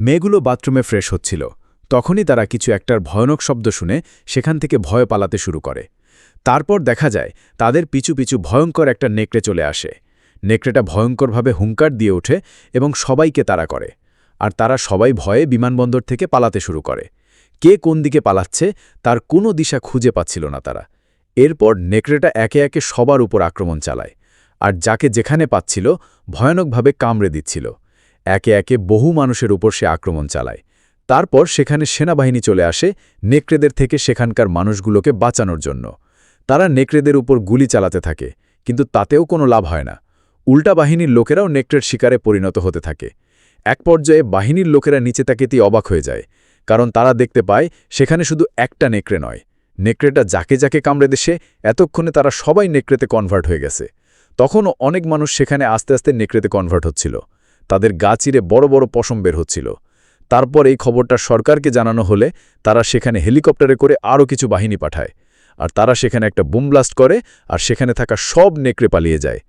মেয়েগুলো বাথরুমে ফ্রেশ হচ্ছিল। তখনই তারা কিছু একটার ভয়ানক শব্দ শুনে সেখান থেকে ভয় পালাতে শুরু করে। তারপর দেখা যায় তাদের পিছু পিছু ভয়ঙ্কর একটা নেকড়ে চলে আসে। নেকড়েটা ভয়ঙ্করভাবে হুঙ্কার দিয়ে ওঠে এবং সবাইকে তাড়া করে। আর তারা সবাই ভয়ে বিমানবন্দর থেকে পালাতে শুরু করে। কে কোন দিকে পালাচ্ছে তার কোনো দিশা খুঁজে পাচ্ছিল না তারা। এরপর নেকড়েটা একে একে সবার উপর আক্রমণ চালায়। আর যাকে যেখানে পাচ্ছিল ভয়ানকভাবে কামড়ে দিচ্ছিল। একে একে বহু মানুষের উপর সে আক্রমণ চালায়। তারপর সেখানে সেনাবাহিনী চলে আসে নেকড়েদের থেকে সেখানকার মানুষগুলোকে বাঁচানোর জন্য। তারা নেকড়েদের উপর গুলি চালাতে থাকে, কিন্তু তাতেও কোনো লাভ হয় না। উল্টা বাহিনীর লোকেরাও নেকড়ের শিকারে পরিণত হতে থাকে। এক পর্যায়ে বাহিনীর লোকেরা নিচে তাকাতেই অবাক হয়ে যায়, কারণ তারা দেখতে পায় সেখানে শুধু একটা নেকড়ে নয়, নেকড়েটা যাকে যাকে কামড়ে দেশে এতক্ষণে তারা সবাই নেকড়েতে কনভার্ট হয়ে গেছে। তখনও অনেক মানুষ সেখানে আস্তে আস্তে নেকড়েতে কনভার্ট হচ্ছিল। তাদের গা চিরে বড় বড় পশম বের হচ্ছিল। তারপর এই খবরটা সরকারকে জানানো হলে তারা সেখানে হেলিকপ্টারে করে আরও কিছু বাহিনী পাঠায়। আর তারা সেখানে একটা বুম ব্লাস্ট করে আর সেখানে থাকা সব নেকড়ে পালিয়ে যায়।